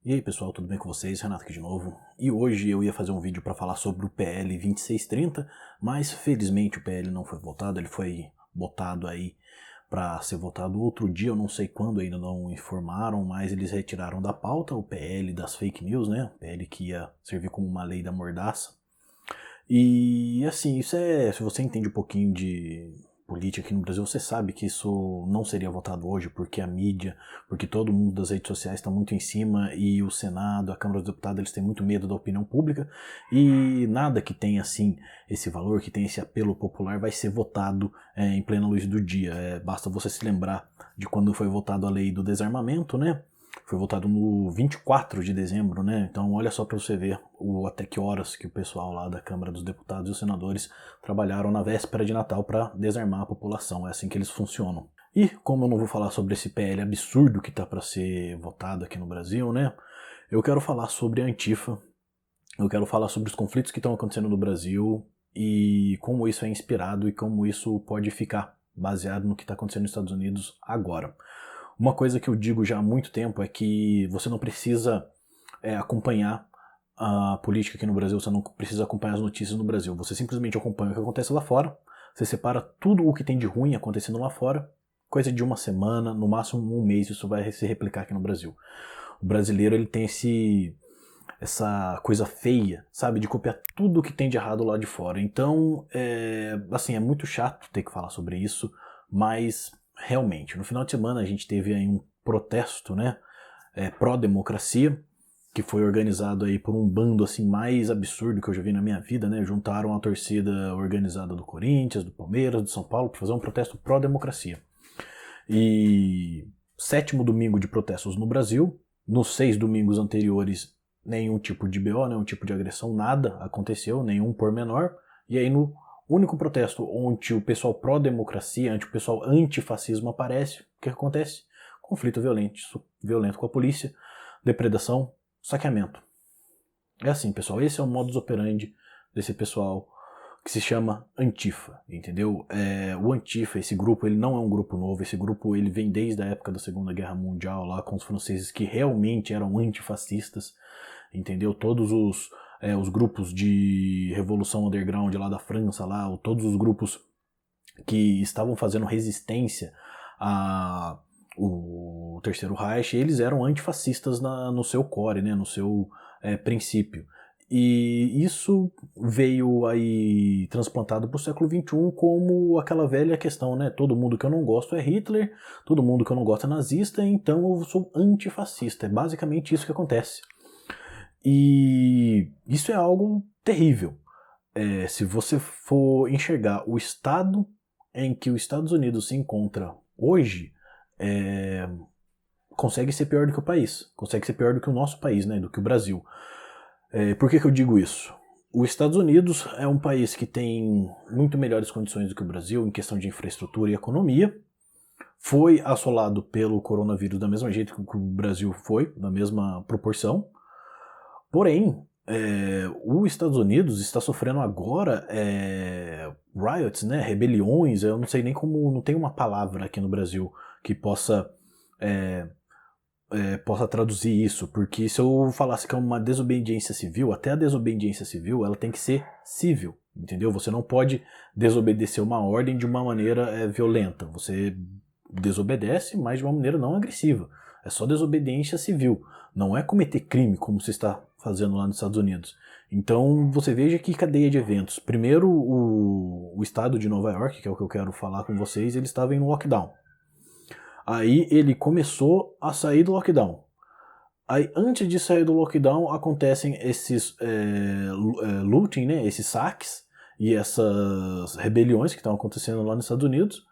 E aí pessoal, tudo bem com vocês? Renato aqui de novo. E hoje eu ia fazer um vídeo para falar sobre o PL 2630, mas felizmente o PL não foi votado, ele foi botado aí para ser votado outro dia, eu não sei quando, ainda não informaram, mas eles retiraram da pauta o PL das fake news, né? O PL que ia servir como uma lei da mordaça. E assim, se você entende um pouquinho de política aqui no Brasil, você sabe que isso não seria votado hoje, porque a mídia, porque todo mundo das redes sociais está muito em cima e o Senado, a Câmara dos Deputados, eles têm muito medo da opinião pública e nada que tenha assim esse valor, que tenha esse apelo popular vai ser votado em plena luz do dia. Basta você se lembrar de quando foi votada a lei do desarmamento, né? Foi votado no 24 de dezembro, né? Então olha só para você ver até que horas que o pessoal lá da Câmara dos Deputados e os senadores trabalharam na véspera de Natal para desarmar a população. É assim que eles funcionam. E como eu não vou falar sobre esse PL absurdo que está para ser votado aqui no Brasil, né? Eu quero falar sobre a Antifa, eu quero falar sobre os conflitos que estão acontecendo no Brasil e como isso é inspirado e como isso pode ficar baseado no que está acontecendo nos Estados Unidos agora. Uma coisa que eu digo já há muito tempo é que você não precisa acompanhar a política aqui no Brasil, você não precisa acompanhar as notícias no Brasil, você simplesmente acompanha o que acontece lá fora, você separa tudo o que tem de ruim acontecendo lá fora, coisa de uma semana, no máximo um mês, isso vai se replicar aqui no Brasil. O brasileiro ele tem essa coisa feia, sabe, de copiar tudo o que tem de errado lá de fora. Então, assim, é muito chato ter que falar sobre isso, mas realmente, no final de semana a gente teve aí um protesto, né, pró-democracia, que foi organizado aí por um bando assim mais absurdo que eu já vi na minha vida, né? Juntaram a torcida organizada do Corinthians, do Palmeiras, do São Paulo para fazer um protesto pró-democracia. E sétimo domingo de protestos no Brasil, nos 6 domingos anteriores nenhum tipo de BO, nenhum tipo de agressão, nada aconteceu, nenhum pormenor. E aí no único protesto onde o pessoal pró-democracia, onde o pessoal antifascismo aparece, o que acontece? Conflito violento com a polícia, depredação, saqueamento. É assim, pessoal, esse é o modus operandi desse pessoal que se chama Antifa, entendeu? O Antifa, esse grupo, ele não é um grupo novo, esse grupo ele vem desde a época da Segunda Guerra Mundial, lá com os franceses que realmente eram antifascistas, entendeu? Todos os grupos de revolução underground lá da França, lá, todos os grupos que estavam fazendo resistência o Terceiro Reich, eles eram antifascistas no seu core, né, no seu princípio. E isso veio aí transplantado para o século XXI como aquela velha questão, né? Todo mundo que eu não gosto é Hitler, todo mundo que eu não gosto é nazista, então eu sou antifascista. É basicamente isso que acontece. E isso é algo terrível. Se você for enxergar o estado em que os Estados Unidos se encontra hoje, consegue ser pior do que o país, consegue ser pior do que o nosso país, né, do que o Brasil. Por que eu digo isso? Os Estados Unidos é um país que tem muito melhores condições do que o Brasil em questão de infraestrutura e economia, foi assolado pelo coronavírus da mesma jeito que o Brasil foi, na mesma proporção, porém, os Estados Unidos está sofrendo agora riots, né, rebeliões, eu não sei nem como, não tem uma palavra aqui no Brasil que possa traduzir isso, porque se eu falasse que é uma desobediência civil, até a desobediência civil ela tem que ser civil, entendeu? Você não pode desobedecer uma ordem de uma maneira violenta, você desobedece, mas de uma maneira não agressiva. É só desobediência civil, não é cometer crime como se está fazendo lá nos Estados Unidos. Então você veja que cadeia de eventos. Primeiro o estado de Nova York, que é o que eu quero falar com vocês, ele estava em lockdown. Aí ele começou a sair do lockdown. Aí antes de sair do lockdown acontecem esses looting, né, esses saques e essas rebeliões que estão acontecendo lá nos Estados Unidos.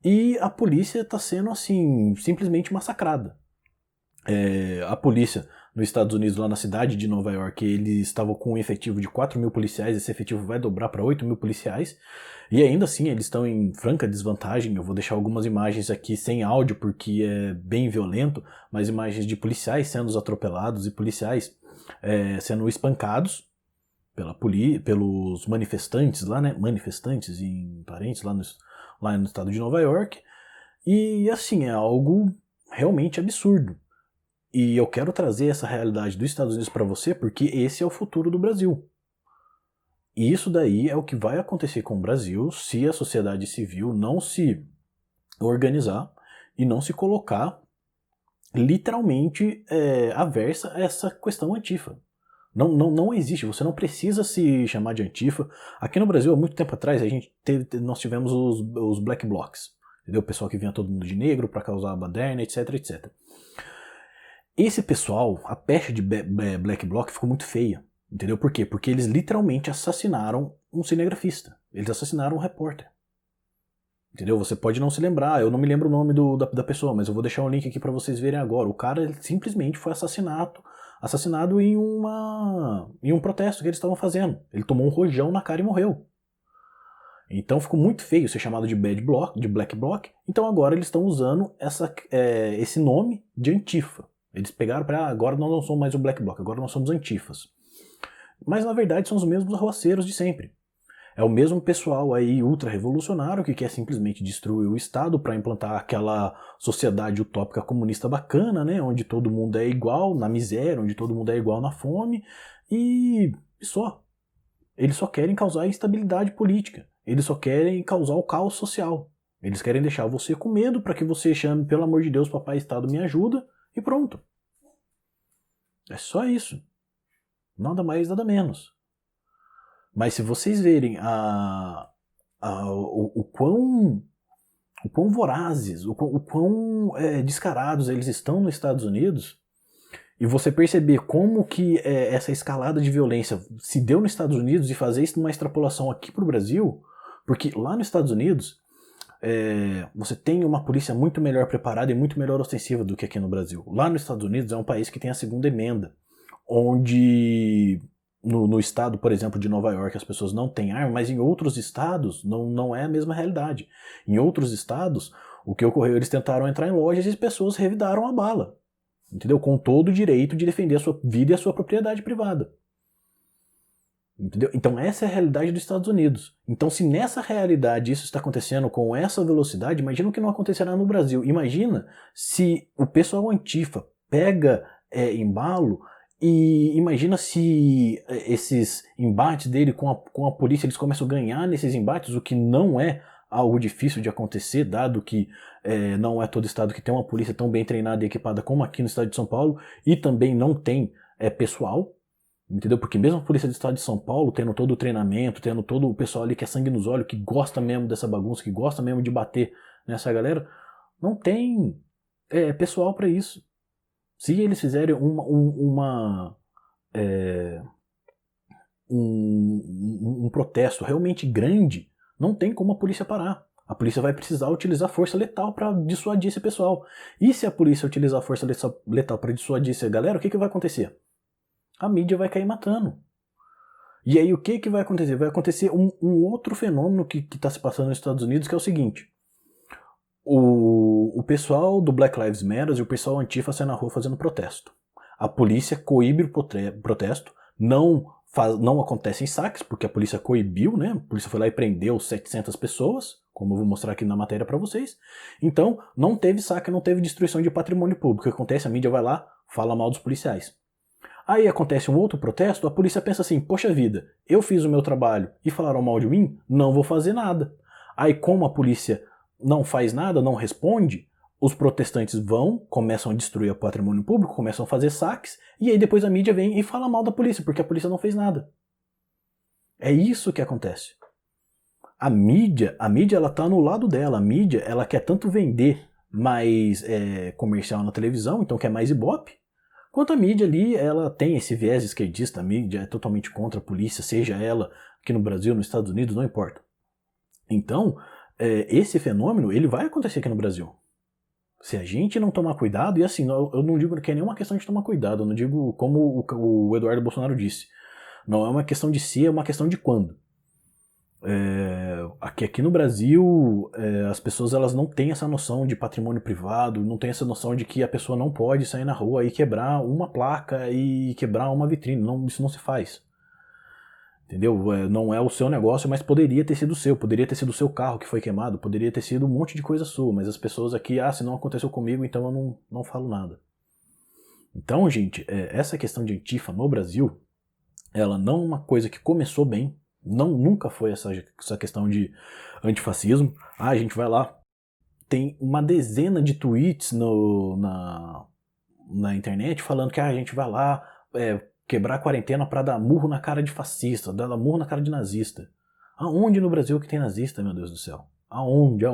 E a polícia está sendo assim simplesmente massacrada. A polícia nos Estados Unidos, lá na cidade de Nova York, eles estavam com um efetivo de 4 mil policiais, esse efetivo vai dobrar para 8 mil policiais, e ainda assim eles estão em franca desvantagem. Eu vou deixar algumas imagens aqui sem áudio, porque é bem violento, mas imagens de policiais sendo atropelados e policiais sendo espancados pelos manifestantes lá, né, manifestantes em parentes lá no estado de Nova York, e assim, é algo realmente absurdo. E eu quero trazer essa realidade dos Estados Unidos para você porque esse é o futuro do Brasil. E isso daí é o que vai acontecer com o Brasil se a sociedade civil não se organizar e não se colocar literalmente aversa a essa questão antifa. Não existe, você não precisa se chamar de antifa. Aqui no Brasil, há muito tempo atrás, nós tivemos os black blocs, entendeu? O pessoal que vinha todo mundo de negro para causar a baderna, etc, etc. Esse pessoal, a peste de black bloc ficou muito feia, entendeu? Por quê? Porque eles literalmente assassinaram um cinegrafista, eles assassinaram um repórter. Entendeu? Você pode não se lembrar, eu não me lembro o nome da pessoa, mas eu vou deixar um link aqui para vocês verem agora. O cara simplesmente foi assassinado em um protesto que eles estavam fazendo. Ele tomou um rojão na cara e morreu. Então ficou muito feio ser chamado de black bloc. Então agora eles estão usando esse nome de antifa. Eles pegaram para agora nós não somos mais o black bloc, agora nós somos antifas. Mas na verdade são os mesmos arruaceiros de sempre. É o mesmo pessoal aí ultra-revolucionário que quer simplesmente destruir o Estado para implantar aquela sociedade utópica comunista bacana, né? Onde todo mundo é igual na miséria, onde todo mundo é igual na fome e só. Eles só querem causar instabilidade política. Eles só querem causar o caos social. Eles querem deixar você com medo para que você chame, pelo amor de Deus, papai Estado me ajuda e pronto. É só isso. Nada mais, nada menos. Mas se vocês verem o quão vorazes, o quão descarados eles estão nos Estados Unidos, e você perceber como que essa escalada de violência se deu nos Estados Unidos e fazer isso numa extrapolação aqui para o Brasil, porque lá nos Estados Unidos você tem uma polícia muito melhor preparada e muito melhor ostensiva do que aqui no Brasil. Lá nos Estados Unidos é um país que tem a segunda emenda, onde no estado, por exemplo, de Nova York, as pessoas não têm arma, mas em outros estados não é a mesma realidade. Em outros estados, o que ocorreu, eles tentaram entrar em lojas e as pessoas revidaram a bala, entendeu? Com todo o direito de defender a sua vida e a sua propriedade privada. Entendeu? Então essa é a realidade dos Estados Unidos. Então se nessa realidade isso está acontecendo com essa velocidade, imagina o que não acontecerá no Brasil. Imagina se o pessoal antifa pega embalo. E imagina se esses embates dele com a polícia, eles começam a ganhar nesses embates, o que não é algo difícil de acontecer, dado que não é todo estado que tem uma polícia tão bem treinada e equipada como aqui no estado de São Paulo, e também não tem pessoal, entendeu? Porque mesmo a polícia do estado de São Paulo, tendo todo o treinamento, tendo todo o pessoal ali que é sangue nos olhos, que gosta mesmo dessa bagunça, que gosta mesmo de bater nessa galera, não tem pessoal para isso. Se eles fizerem um protesto realmente grande, não tem como a polícia parar. A polícia vai precisar utilizar força letal para dissuadir esse pessoal. E se a polícia utilizar força letal para dissuadir essa galera, o que vai acontecer? A mídia vai cair matando. E aí o que vai acontecer? Vai acontecer um outro fenômeno que está se passando nos Estados Unidos, que é o seguinte. O pessoal do Black Lives Matter e o pessoal antifa sai na rua fazendo protesto. A polícia coíbe o protesto, não acontecem saques, porque a polícia coibiu, né? A polícia foi lá e prendeu 700 pessoas, como eu vou mostrar aqui na matéria para vocês. Então, não teve saque, não teve destruição de patrimônio público. O que acontece? A mídia vai lá, fala mal dos policiais. Aí acontece um outro protesto, a polícia pensa assim, poxa vida, eu fiz o meu trabalho e falaram mal de mim, não vou fazer nada. Aí como a polícia não faz nada, não responde, os protestantes começam a destruir o patrimônio público, começam a fazer saques, e aí depois a mídia vem e fala mal da polícia, porque a polícia não fez nada. É isso que acontece. A mídia ela tá no lado dela, a mídia ela quer tanto vender mais comercial na televisão, então quer mais ibope, quanto a mídia ali, ela tem esse viés esquerdista, a mídia é totalmente contra a polícia, seja ela aqui no Brasil, nos Estados Unidos, não importa. Então, esse fenômeno, ele vai acontecer aqui no Brasil. Se a gente não tomar cuidado, e assim, eu não digo que é nenhuma questão de tomar cuidado, eu não digo como o Eduardo Bolsonaro disse. Não é uma questão de se, é uma questão de quando. Aqui no Brasil, as pessoas elas não têm essa noção de patrimônio privado, não têm essa noção de que a pessoa não pode sair na rua e quebrar uma placa e quebrar uma vitrine. Não, isso não se faz. Entendeu? Não é o seu negócio, mas poderia ter sido o seu. Poderia ter sido o seu carro que foi queimado, poderia ter sido um monte de coisa sua. Mas as pessoas aqui, se não aconteceu comigo, então eu não falo nada. Então, gente, essa questão de Antifa no Brasil, ela não é uma coisa que começou bem, nunca foi essa questão de antifascismo. A gente vai lá, tem uma dezena de tweets na internet falando que a gente vai lá quebrar a quarentena para dar murro na cara de fascista, dar murro na cara de nazista. Aonde no Brasil que tem nazista, meu Deus do céu? Aonde?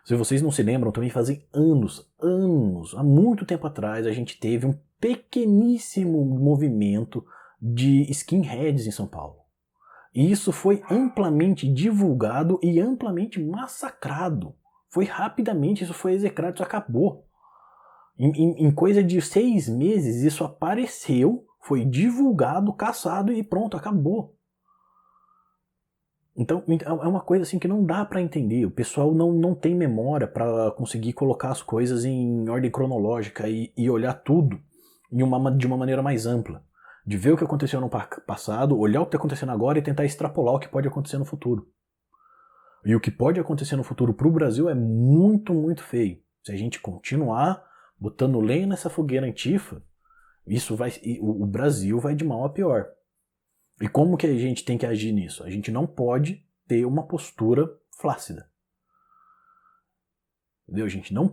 Se vocês não se lembram, também fazem anos, há muito tempo atrás, a gente teve um pequeníssimo movimento de skinheads em São Paulo. E isso foi amplamente divulgado e amplamente massacrado. Foi rapidamente, isso foi execrado, isso acabou. Em coisa de 6 meses, isso apareceu, foi divulgado, caçado e pronto, acabou. Então é uma coisa assim que não dá pra entender. O pessoal não tem memória pra conseguir colocar as coisas em ordem cronológica e olhar tudo de uma maneira mais ampla. De ver o que aconteceu no passado, olhar o que está acontecendo agora e tentar extrapolar o que pode acontecer no futuro. E o que pode acontecer no futuro pro Brasil é muito, muito feio. Se a gente continuar botando lenha nessa fogueira antifa, o Brasil vai de mal a pior. E como que a gente tem que agir nisso? A gente não pode ter uma postura flácida. Entendeu? A gente não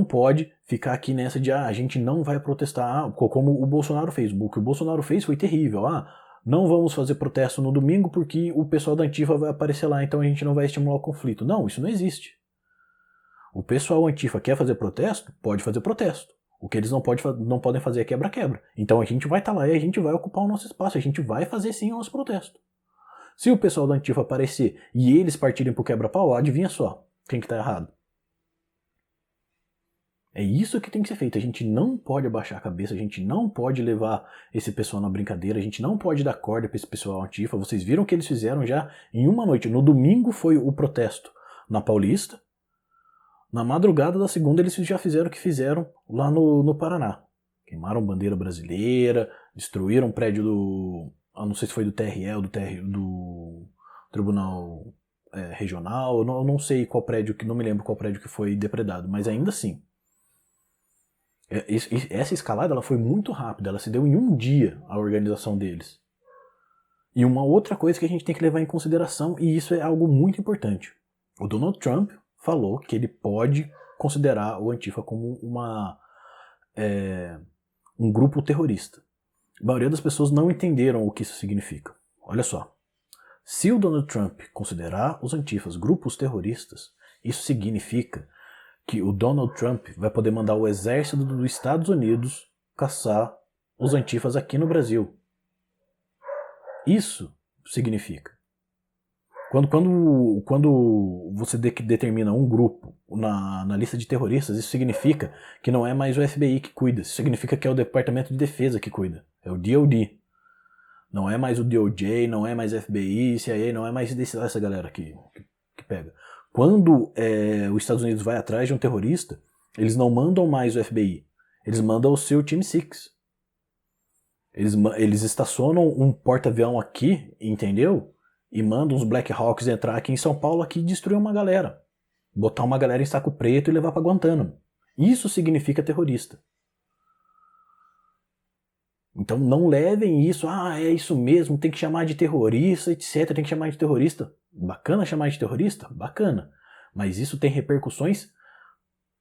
pode ficar aqui nessa de a gente não vai protestar, como o Bolsonaro fez. O que o Bolsonaro fez foi terrível. Não vamos fazer protesto no domingo porque o pessoal da Antifa vai aparecer lá, então a gente não vai estimular o conflito. Não, isso não existe. O pessoal Antifa quer fazer protesto? Pode fazer protesto. O que eles não podem fazer é quebra-quebra. Então a gente vai estar lá e a gente vai ocupar o nosso espaço, a gente vai fazer sim o nosso protesto. Se o pessoal da Antifa aparecer e eles partirem pro quebra-pau, adivinha só, quem que tá errado? É isso que tem que ser feito. A gente não pode abaixar a cabeça, a gente não pode levar esse pessoal na brincadeira, a gente não pode dar corda para esse pessoal Antifa. Vocês viram o que eles fizeram já em uma noite. No domingo foi o protesto na Paulista. Na madrugada da segunda eles já fizeram o que fizeram lá no Paraná. Queimaram bandeira brasileira, destruíram um prédio do... não sei se foi do TRE ou do Tribunal Regional. Eu não sei qual prédio, não me lembro qual prédio que foi depredado, mas ainda assim. Essa escalada ela foi muito rápida, ela se deu em um dia, a organização deles. E uma outra coisa que a gente tem que levar em consideração, e isso é algo muito importante. O Donald Trump falou que ele pode considerar o Antifa como um grupo terrorista. A maioria das pessoas não entenderam o que isso significa. Olha só, se o Donald Trump considerar os Antifas grupos terroristas, isso significa que o Donald Trump vai poder mandar o exército dos Estados Unidos caçar os Antifas aqui no Brasil. Isso significa. Quando você determina um grupo na lista de terroristas, isso significa que não é mais o FBI que cuida. Isso significa que é o Departamento de Defesa que cuida. É o DOD. Não é mais o DOJ, não é mais FBI, CIA, não é mais essa galera que pega. Quando os Estados Unidos vai atrás de um terrorista, eles não mandam mais o FBI. Eles mandam o seu Team Six. Eles estacionam um porta-avião aqui, entendeu? E mandam os Black Hawks entrar aqui em São Paulo aqui e destruir uma galera. Botar uma galera em saco preto e levar para Guantánamo. Isso significa terrorista. Então não levem isso, é isso mesmo, tem que chamar de terrorista, etc. Tem que chamar de terrorista. Bacana chamar de terrorista? Bacana. Mas isso tem repercussões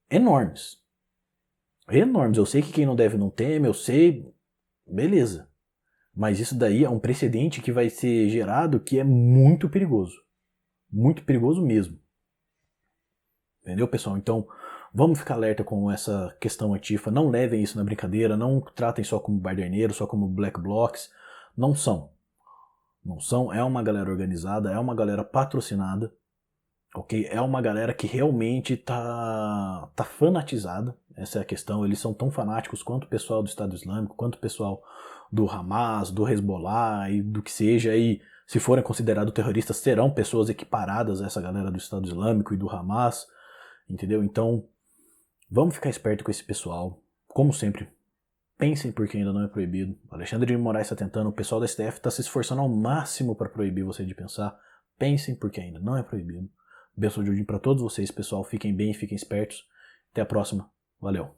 enormes. Enormes. Eu sei que quem não deve não teme, eu sei. Beleza. Mas isso daí é um precedente que vai ser gerado que é muito perigoso. Muito perigoso mesmo. Entendeu, pessoal? Então, vamos ficar alerta com essa questão Antifa. Não levem isso na brincadeira. Não tratem só como baderneiros, só como black blocs. Não são. Não são. É uma galera organizada, é uma galera patrocinada. Ok? É uma galera que realmente tá fanatizada. Essa é a questão. Eles são tão fanáticos quanto o pessoal do Estado Islâmico, quanto o pessoal do Hamas, do Hezbollah e do que seja. E se forem considerados terroristas, serão pessoas equiparadas a essa galera do Estado Islâmico e do Hamas. Entendeu? Então, vamos ficar esperto com esse pessoal. Como sempre, pensem porque ainda não é proibido. Alexandre de Moraes está tentando, o pessoal da STF está se esforçando ao máximo para proibir você de pensar. Pensem porque ainda não é proibido. Beijo de Odin para todos vocês, pessoal. Fiquem bem, fiquem espertos. Até a próxima. Valeu.